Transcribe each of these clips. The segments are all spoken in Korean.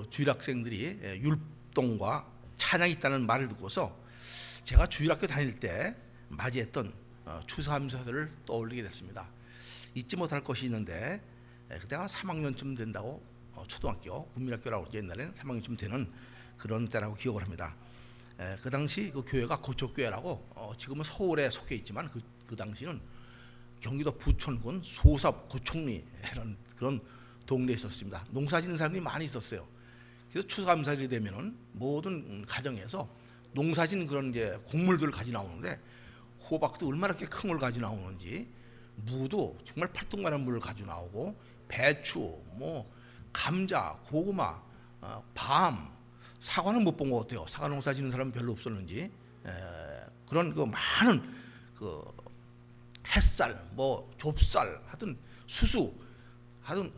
주일학생들이 율동과 찬양이 있다는 말을 듣고서 제가 주일학교 다닐 때 맞이했던 추수감사절을 떠올리게 됐습니다. 잊지 못할 것이 있는데 그때가 3학년쯤 된다고 초등학교 국민학교라고 옛날에는 3학년쯤 되는 그런 때라고 기억을 합니다. 그 당시 그 교회가 고척교회라고 지금은 서울에 속해 있지만 그 당시는 경기도 부천군 소삽 고총리라는 그런 동네에 있었습니다. 농사짓는 사람들이 많이 있었어요. 그래서 추수감사절이 되면은 모든 가정에서 농사진 그런 이제 곡물들을 가지 나오는데 호박도 얼마나 큰 걸 가지 나오는지, 무도 정말 팔뚝만한 물을 가지고 나오고, 배추, 뭐 감자, 고구마, 밤, 사과는 못 본 것 같아요. 사과 농사 짓는 사람은 별로 없었는지. 그런 그 많은 그 햇살, 뭐 좁쌀, 하여튼 수수, 하여튼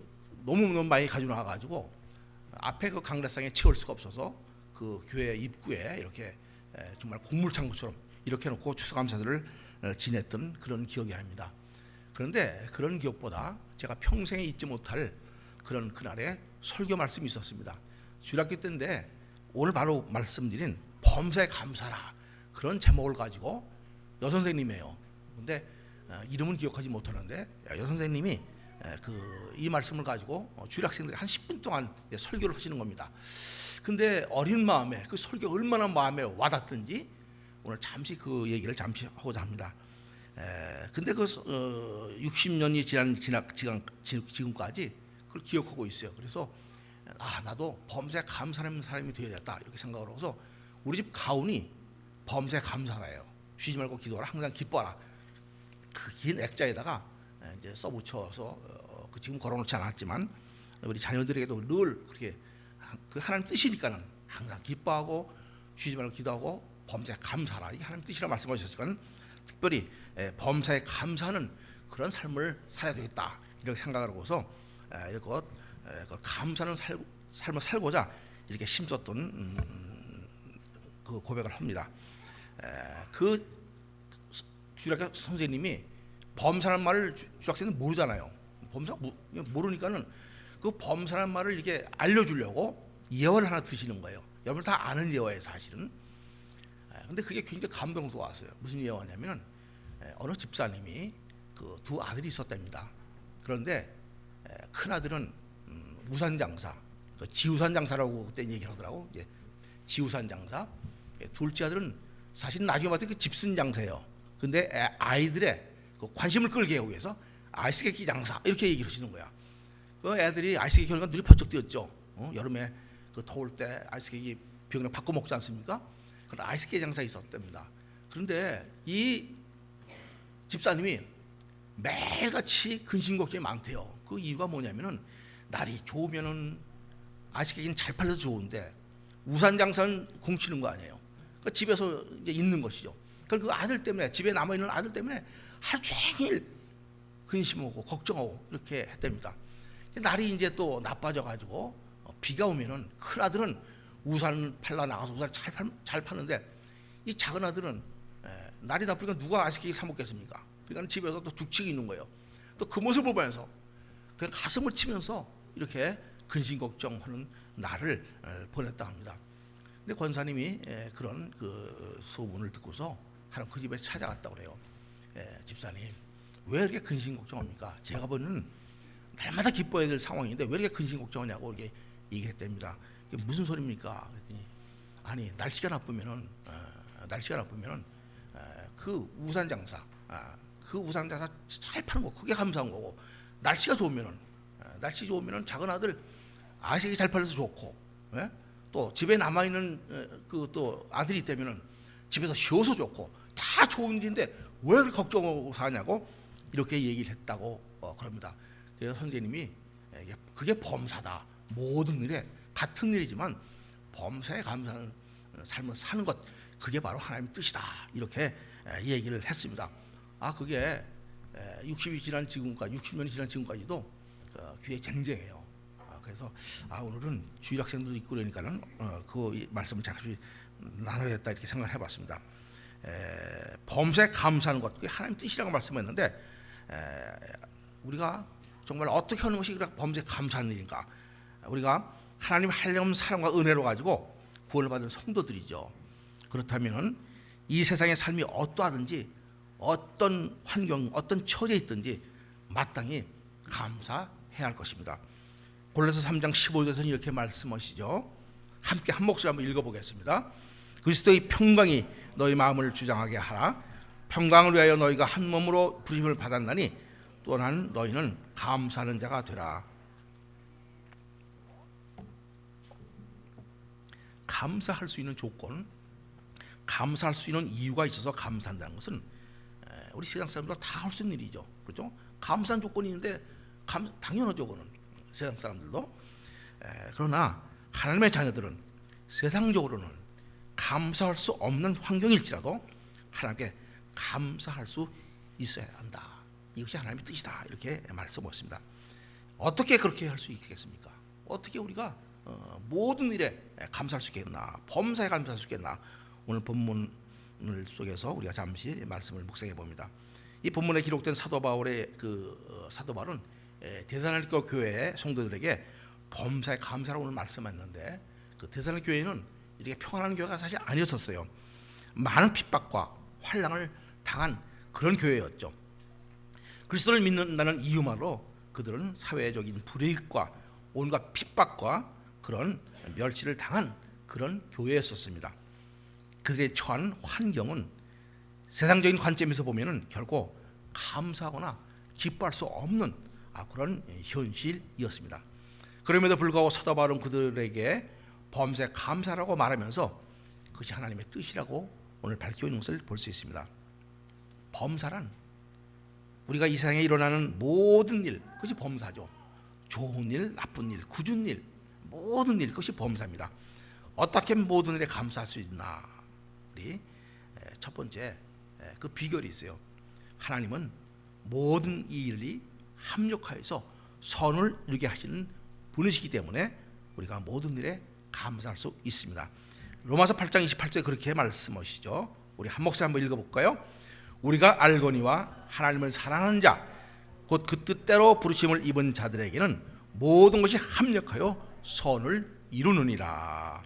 너무 많이 가지고 나와가지고 앞에 그 강대상에 채울 수가 없어서 그 교회 입구에 이렇게 정말 곡물창고처럼 이렇게 놓고 추수감사들을 지냈던 그런 기억이 납니다. 그런데 그런 기억보다 제가 평생에 잊지 못할 그런 그날의 설교 말씀이 있었습니다. 주일학교 때인데 오늘 바로 말씀드린 범사에 감사라, 그런 제목을 가지고 여선생님이에요. 근데 이름은 기억하지 못하는데 여선생님이 이 말씀을 가지고 주일학생들이 한 10분 동안 설교를 하시는 겁니다. 근데 어린 마음에 그 설교가 얼마나 마음에 와닿든지 오늘 잠시 그 얘기를 잠시 하고자 합니다. 근데 그 60년이 지난 지금까지 그걸 기억하고 있어요. 그래서 나도 범사에 감사하는 사람이 되어야겠다 이렇게 생각을 해서 우리 집 가훈이 범사에 감사라예요. 쉬지 말고 기도하라, 항상 기뻐하라. 그 긴 액자에다가 이제 써붙여서 지금 걸어놓지 않았지만 우리 자녀들에게도 늘 그렇게 그 하나님 뜻이니까는 항상 기뻐하고 쉬지 말고 기도하고 범사에 감사하라, 이게 하나님 뜻이라 말씀하셨으니까 특별히 범사에 감사하는 그런 삶을 살아야 되겠다 이렇게 생각을 하고서 감사하는 삶을 살고자 이렇게 힘썼던 그 고백을 합니다. 그 주일학교 선생님이 범사라는 말을 주학생은 모르잖아요. 범사 모르니까는 그 범사라는 말을 이렇게 알려주려고 예화를 하나 드시는 거예요. 여러분 다 아는 예화예요, 사실은. 근데 그게 굉장히 감동도 왔어요. 무슨 예화냐면 어느 집사님이 그 두 아들이 있었답니다. 그런데 큰 아들은 우산장사, 지우산장사라고 그때 얘기를 하더라고. 지우산장사. 둘째 아들은 사실 나중에 봤더니 그 집순장사예요. 근데 아이들의 그 관심을 끌기 위해서 아이스케이크 장사 이렇게 얘기를 하시는 거야. 그 애들이 아이스케이크 하니까 눈이 번쩍 띄었죠. 여름에 그 더울 때 아이스케이크 병이랑 바꿔 먹지 않습니까? 그런 아이스케이크 장사 있었답니다. 그런데 이 집사님이 매일같이 근심 걱정이 많대요. 그 이유가 뭐냐면은 날이 좋으면은 아이스케이크는 잘 팔려서 좋은데 우산 장사는 공치는 거 아니에요. 그러니까 집에서 이제 있는 것이죠. 그 아들 때문에, 집에 남아 있는 아들 때문에 하루 종일 근심하고 걱정하고 이렇게 했답니다. 날이 이제 또 나빠져 가지고 비가 오면은 큰 아들은 우산 팔러 나가서 우산 잘 파는데 이 작은 아들은 날이 나쁘니까 누가 아이스케이크 사 먹겠습니까? 그러니까 집에서 또 죽치고 있는 거예요. 또 그 모습을 보면서 그냥 가슴을 치면서 이렇게 근심 걱정하는 날을 보냈다 합니다. 근데 권사님이 그런 그 소문을 듣고서 하루 그 집에 찾아갔다고 그래요. 집사님, 왜 이렇게 근심 걱정합니까? 제가 보는 날마다 기뻐해야 될 상황인데 왜 이렇게 근심 걱정하냐고 이렇게 얘기를 했답니다. 이게 무슨 소리입니까? 그랬더니 아니 날씨가 나쁘면은 그 우산 장사, 잘 파는 거 그게 감사한 거고, 날씨 좋으면은 작은 아들 아이스케이크 잘 팔려서 좋고, 또 집에 남아 있는 그 또 아들이 있다면은 집에서 쉬어서 좋고 다 좋은 일인데 왜 그렇게 걱정하고 사냐고 이렇게 얘기를 했다고 그럽니다. 그래서 선생님이 그게 범사다. 모든 일에 같은 일이지만 범사에 감사하는 삶을 사는 것, 그게 바로 하나님의 뜻이다 이렇게 얘기를 했습니다. 그게 60년이 지난 지금까지도 귀에 쟁쟁해요. 그래서 오늘은 주일학생들도 있고 그러니까는 그 말씀을 잠시 나눠야겠다 이렇게 생각을 해봤습니다. 범사에 감사하는 것, 그게 하나님 뜻이라고 말씀했는데 우리가 정말 어떻게 하는 것이 범사에 감사하는 일인가? 우리가 하나님 한량없는 사랑과 은혜로 가지고 구원을 받은 성도들이죠. 그렇다면 이 세상의 삶이 어떠하든지 어떤 환경, 어떤 처지에 있든지 마땅히 감사해야 할 것입니다. 골로새 3장 15절에서는 이렇게 말씀하시죠. 함께 한 목소리 한번 읽어보겠습니다. 그리스도의 평강이 너희 마음을 주장하게 하라. 평강을 위하여 너희가 한 몸으로 부르심을 받았나니 또한 너희는 감사하는 자가 되라. 감사할 수 있는 조건, 감사할 수 있는 이유가 있어서 감사한다는 것은 우리 세상 사람들 다 할 수 있는 일이죠. 그렇죠? 감사한 조건이 있는데 당연하죠. 그거는 세상 사람들도. 그러나 하나님의 자녀들은 세상적으로는 감사할 수 없는 환경일지라도 하나님께 감사할 수 있어야 한다. 이것이 하나님의 뜻이다. 이렇게 말씀하셨습니다. 어떻게 그렇게 할 수 있겠습니까? 어떻게 우리가 모든 일에 감사할 수 있겠나? 범사에 감사할 수 있겠나? 오늘 본문 속에서 우리가 잠시 말씀을 묵상해 봅니다. 이 본문에 기록된 사도 바울의 사도 바울은 데살로니가 교회의 성도들에게 범사에 감사라고 오늘 말씀했는데 그 데살로니가 교회는 이렇게 평안한 교회가 사실 아니었었어요. 많은 핍박과 환난을 당한 그런 교회였죠. 그리스도를 믿는다는 이유만으로 그들은 사회적인 불이익과 온갖 핍박과 그런 멸시를 당한 그런 교회였었습니다. 그들의 처한 환경은 세상적인 관점에서 보면은 결코 감사하거나 기뻐할 수 없는 그런 현실이었습니다. 그럼에도 불구하고 사도 바울은 그들에게 범사에 감사라고 말하면서 그것이 하나님의 뜻이라고 오늘 밝히고 있는 것을 볼 수 있습니다. 범사란 우리가 이 세상에 일어나는 모든 일, 그것이 범사죠. 좋은 일, 나쁜 일, 굳은 일, 모든 일, 그것이 범사입니다. 어떻게 모든 일에 감사할 수 있나? 우리 첫 번째 그 비결이 있어요. 하나님은 모든 이 일이 합력하여서 선을 이루게 하시는 분이시기 때문에 우리가 모든 일에 감사할 수 있습니다. 로마서 8장 28절에 그렇게 말씀하시죠. 우리 한 목소리 한번 읽어볼까요? 우리가 알거니와 하나님을 사랑하는 자 곧 그 뜻대로 부르심을 입은 자들에게는 모든 것이 합력하여 선을 이루느니라.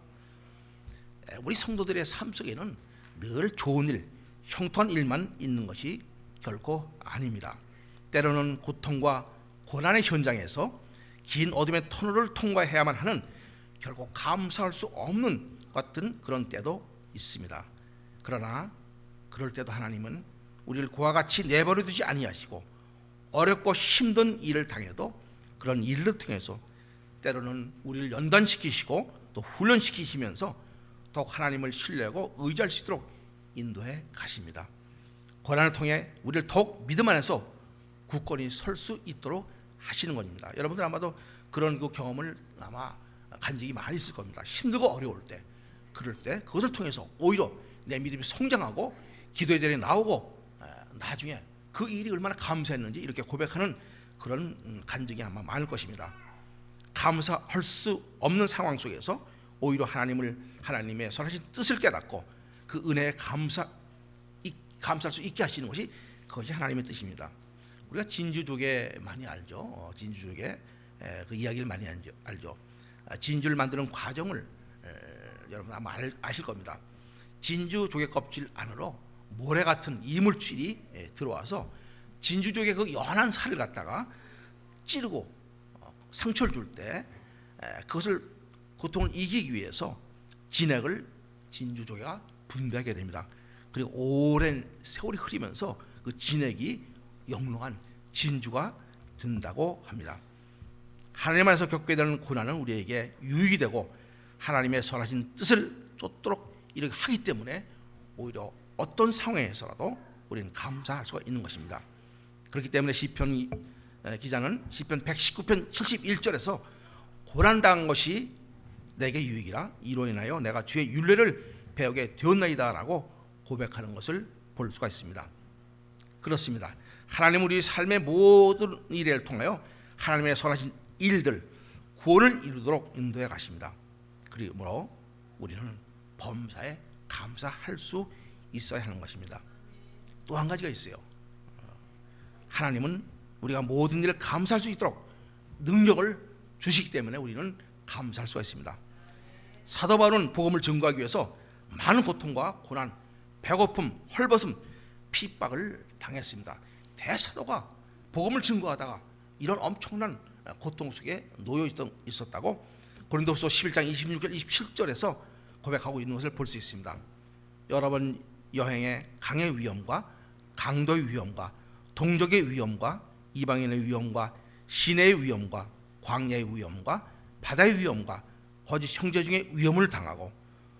우리 성도들의 삶 속에는 늘 좋은 일, 형통한 일만 있는 것이 결코 아닙니다. 때로는 고통과 고난의 현장에서 긴 어둠의 터널을 통과해야만 하는 결코 감사할 수 없는 같은 그런 때도 있습니다. 그러나 그럴 때도 하나님은 우리를 그와 같이 내버려 두지 아니하시고 어렵고 힘든 일을 당해도 그런 일을 통해서 때로는 우리를 연단시키시고 또 훈련시키시면서 더욱 하나님을 신뢰하고 의지할 수 있도록 인도해 가십니다. 고난을 통해 우리를 더욱 믿음 안에서 굳건히 설 수 있도록 하시는 겁니다. 여러분들 아마도 그런 그 경험을 아마 간 적이 많이 있을 겁니다. 힘들고 어려울 때, 그럴 때 그것을 통해서 오히려 내 믿음이 성장하고 기도의 자리에 나오고 나중에 그 일이 얼마나 감사했는지 이렇게 고백하는 그런 간증이 아마 많을 것입니다. 감사할 수 없는 상황 속에서 오히려 하나님의 선하신 뜻을 깨닫고 그 은혜에 감사할 수 있게 하시는 것이 그것이 하나님의 뜻입니다. 우리가 진주조개 많이 알죠. 진주조개 그 이야기를 많이 알죠. 진주를 만드는 과정을 여러분 아마 아실 겁니다. 진주조개 껍질 안으로 모래 같은 이물질이 들어와서 진주조개 그 연한 살을 갖다가 찌르고 상처를 줄 때 그것을 고통을 이기기 위해서 진액을 진주조개가 분비하게 됩니다. 그리고 오랜 세월이 흐르면서 그 진액이 영롱한 진주가 된다고 합니다. 하나님 안에서 겪게 되는 고난은 우리에게 유익이 되고 하나님의 선하신 뜻을 쫓도록 이렇게 하기 때문에 오히려 어떤 상황에서라도 우리는 감사할 수가 있는 것입니다. 그렇기 때문에 시편 기자는 시편 119편 71절에서 고난당한 것이 내게 유익이라 이로 인하여 내가 주의 율례를 배우게 되었나이다 라고 고백하는 것을 볼 수가 있습니다. 그렇습니다. 하나님 우리 삶의 모든 일을 통하여 하나님의 선하신 일들 구원을 이루도록 인도해 가십니다. 그러므로 우리는 범사에 감사할 수 있어야 하는 것입니다. 또 한 가지가 있어요. 하나님은 우리가 모든 일을 감사할 수 있도록 능력을 주시기 때문에 우리는 감사할 수가 있습니다. 사도 바울은 복음을 증거하기 위해서 많은 고통과 고난, 배고픔, 헐벗음, 핍박을 당했습니다. 대사도가 복음을 증거하다가 이런 엄청난 고통 속에 놓여 있었다고 고린도후서 11장 26절 27절에서 고백하고 있는 것을 볼 수 있습니다. 여러 번 여행의 강의 위험과 강도의 위험과 동족의 위험과 이방인의 위험과 시내의 위험과 광야의 위험과 바다의 위험과 거짓 형제 중에 위험을 당하고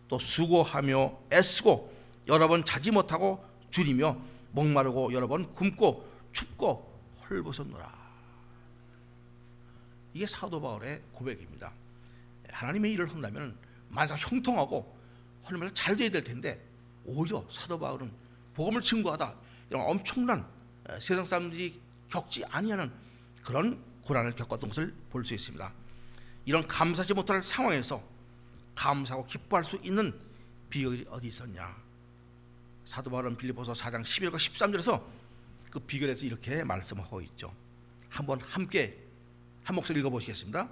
또 수고하며 애쓰고 여러 번 자지 못하고 줄이며 목마르고 여러 번 굶고 춥고 헐벗었노라. 이게 사도 바울의 고백입니다. 하나님의 일을 한다면 만사 형통하고 하나님께서 잘 돼야 될 텐데 오히려 사도 바울은 복음을 증거하다 이런 엄청난 세상 사람들이 겪지 아니하는 그런 고난을 겪었던 것을 볼 수 있습니다. 이런 감사하지 못할 상황에서 감사하고 기뻐할 수 있는 비결이 어디 있었냐? 사도 바울은 빌립보서 4장 11절과 13절에서 그 비결에서 이렇게 말씀하고 있죠. 한번 함께 한 목소리 읽어보시겠습니다.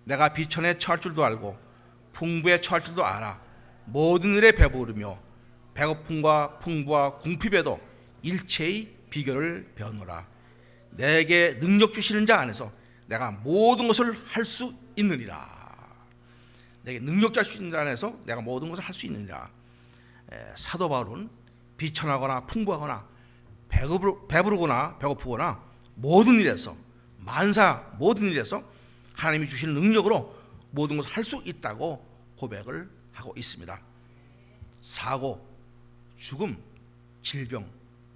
내가 비천에 처할 줄도 알고 풍부에 처할 줄도 알아. 모든 일에 배부르며 배고픔과 풍부와 궁핍에도 일체의 비결을 배우노라. 내게 능력 주시는 자 안에서 내가 모든 것을 할 수 있느니라. 내게 능력 주시는 자 안에서 내가 모든 것을 할 수 있느니라. 사도 바울은 비천하거나 풍부하거나 배부르거나 배고프거나 모든 일에서 만사 모든 일에서 하나님이 주시는 능력으로 모든 것을 할 수 있다고 고백을 하고 있습니다. 사고, 죽음, 질병,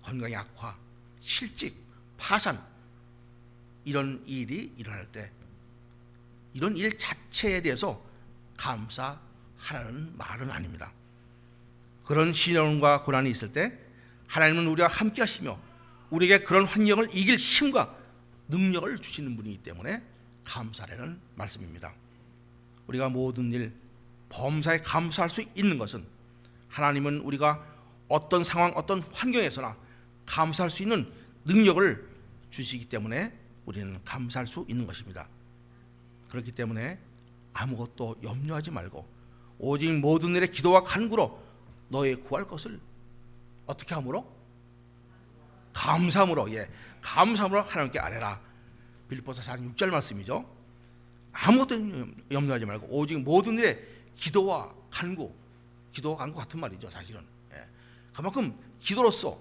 건강의 악화, 실직, 파산 이런 일이 일어날 때 이런 일 자체에 대해서 감사하라는 말은 아닙니다. 그런 시련과 고난이 있을 때 하나님은 우리와 함께 하시며 우리에게 그런 환경을 이길 힘과 능력을 주시는 분이기 때문에 감사라는 말씀입니다. 우리가 모든 일 범사에 감사할 수 있는 것은 하나님은 우리가 어떤 상황 어떤 환경에서나 감사할 수 있는 능력을 주시기 때문에 우리는 감사할 수 있는 것입니다. 그렇기 때문에 아무것도 염려하지 말고 오직 모든 일에 기도와 간구로 너의 구할 것을 어떻게 함으로? 감사함으로, 감사함으로 하나님께 아뢰라. 빌립보서 4장 6절 말씀이죠. 아무것도 염려하지 말고 오직 모든 일에 기도와 간구, 기도와 간구 같은 말이죠, 사실은. 그만큼 기도로서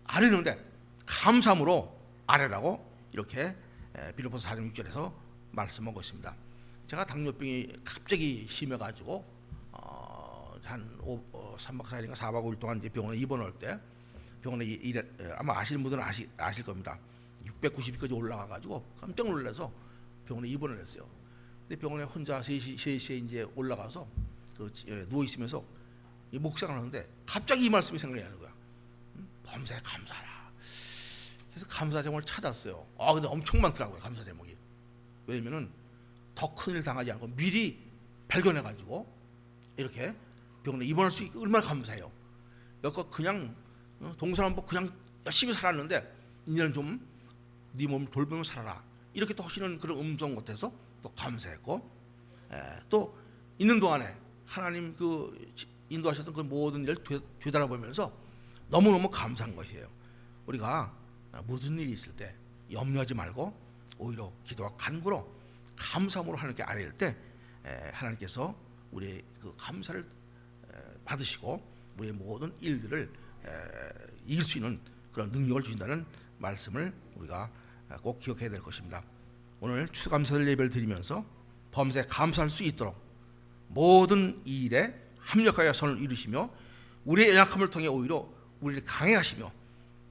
아뢰는데 감사함으로 아뢰라고 이렇게 빌립보서 4장 6절에서 말씀하고 있습니다. 제가 당뇨병이 갑자기 심해가지고 한 3박 4일인가 4박 5일 동안 이제 병원에 입원할 때 병원에 아마 아시는 분들은 아실 겁니다. 690까지 올라가가지고 깜짝 놀라서 병원에 입원을 했어요. 근데 병원에 혼자 3시에 이제 올라가서 누워 있으면서 묵상을 하는데 갑자기 이 말씀이 생각이 나는 거야. 범사에 감사하라. 그래서 감사 제목을 찾았어요. 근데 엄청 많더라고요, 감사 제목이. 왜냐면은 더 큰일 당하지 않고 미리 발견해가지고 이렇게 병원에 입원할 수 있고 얼마나 감사해요. 여기서 그냥 동서남북 그냥 열심히 살았는데 이제는 좀 네 몸을 돌보며 살아라 이렇게 또 하시는 그런 음성 같아서 또 감사했고, 또 있는 동안에 하나님 그 인도하셨던 그 모든 일을 되돌아보면서 너무너무 감사한 것이에요. 우리가 무슨 일이 있을 때 염려하지 말고 오히려 기도와 간구로 감사함으로 하나님께 아뢰일 때 하나님께서 우리의 그 감사를 받으시고 우리의 모든 일들을 이길 수 있는 그런 능력을 주신다는 말씀을 우리가 꼭 기억해야 될 것입니다. 오늘 추수감사절 예배를 드리면서 범사에 감사할 수 있도록 모든 일에 합력하여 선을 이루시며 우리의 연약함을 통해 오히려 우리를 강해하시며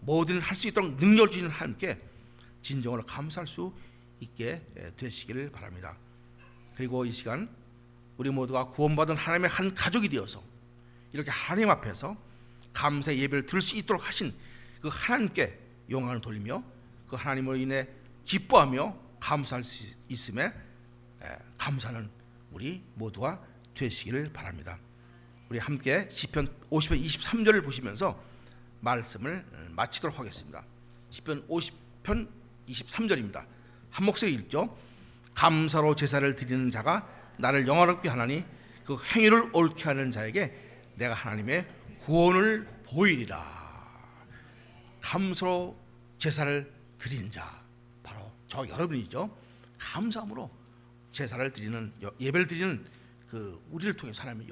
모든 일을 할 수 있도록 능력을 주시는 하나님께 진정으로 감사할 수 있게 되시기를 바랍니다. 그리고 이 시간 우리 모두가 구원받은 하나님의 한 가족이 되어서 이렇게 하나님 앞에서 감사의 예배를 드릴 수 있도록 하신 그 하나님께 영광을 돌리며 그 하나님으로 인해 기뻐하며 감사할 수 있음에 감사는 우리 모두가 되시기를 바랍니다. 우리 함께 시편 50편 23절을 보시면서 말씀을 마치도록 하겠습니다. 시편 50편 23절입니다. 한 목소리 읽죠. 감사로 제사를 드리는 자가 나를 영화롭게 하나니 그 행위를 옳게 하는 자에게 내가 하나님의 구원을 보이리라. 감사로 제사를 드리는 자, 바로 저 여러분이죠. 감사함으로 제사를 드리는, 예배를 드리는 그 우리를 통해서 하나님을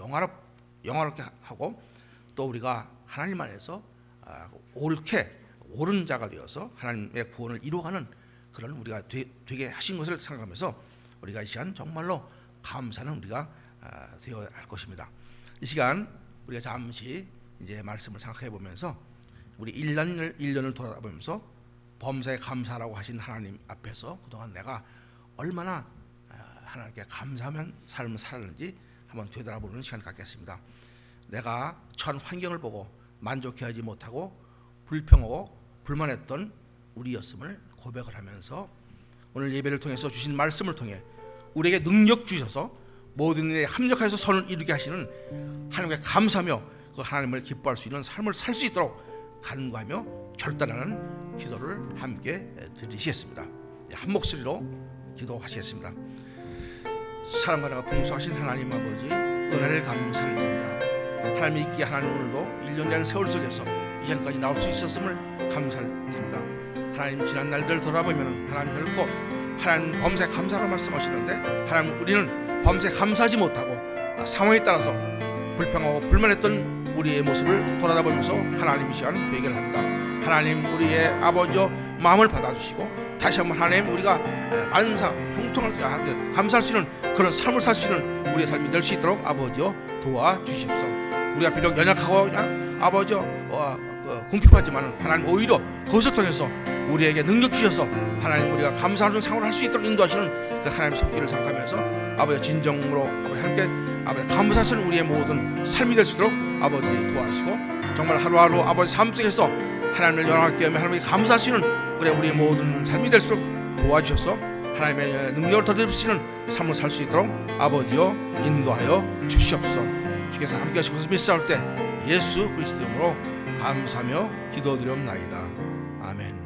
영화롭게 하고, 또 우리가 하나님 안에서 옳게 옳은 자가 되어서 하나님의 구원을 이루어가는 그런 우리가 되게 하신 것을 생각하면서 우리가 이 시간 정말로 감사는 우리가 되어야 할 것입니다. 이 시간 우리가 잠시 이제 말씀을 생각해 보면서 우리 1년을 돌아보면서 범사에 감사라고 하신 하나님 앞에서 그동안 내가 얼마나 하나님께 감사하면 삶을 살았는지 한번 되돌아보는 시간을 갖겠습니다. 내가 처한 환경을 보고 만족해하지 못하고 불평하고 불만했던 우리였음을 고백을 하면서 오늘 예배를 통해서 주신 말씀을 통해 우리에게 능력 주셔서 모든 일에 합력해서 선을 이루게 하시는 하나님께 감사하며 그 하나님을 기뻐할 수 있는 삶을 살 수 있도록 간구하며 결단하는 기도를 함께 드리시겠습니다. 한 목소리로 기도하시겠습니다. 사랑과 나가 풍성하신 하나님 아버지, 은혜를 감사를 드립니다. 하나님이 있기에 하나님 오늘도 1년이라는 세월 속에서 이전까지 나올 수 있었음을 감사를 드립니다. 하나님 지난 날들을 돌아보면 하나님 결코 하나님 범사에 감사로 말씀하시는데, 하나님 우리는 범사에 감사하지 못하고 상황에 따라서 불평하고 불만했던 우리의 모습을 돌아다보면서 하나님 이 시간 회개를 합니다. 하나님 우리의 아버지여 마음을 받아주시고 다시 한번 하나님 우리가 만사 형통하게 감사할 수 있는 그런 삶을 살 수 있는 우리의 삶이 될 수 있도록 아버지여 도와주십시오. 우리가 비록 연약하고 아버지여 궁핍하지만 하나님 오히려 그것을 통해서 우리에게 능력 주셔서 하나님 우리가 감사하는 생활을 할 수 있도록 인도하시는 그 하나님의 손길을 생각하면서 아버지 진정으로 아버지 함께 아버지 감사하시는 우리의 모든 삶이 될 수 있도록 아버지 도와주시고, 정말 하루하루 아버지 삶 속에서 하나님을 영광하게 하며 하나님께 감사하시는 우리의 모든 삶이 될수록 도와주셔서 하나님의 능력을 더듬으시는 삶을 살 수 있도록 아버지여 인도하여 주시옵소서. 주께서 함께 하시고 믿사올 때 예수 그리스도 이름으로 감사하며 기도드리옵나이다. 아멘.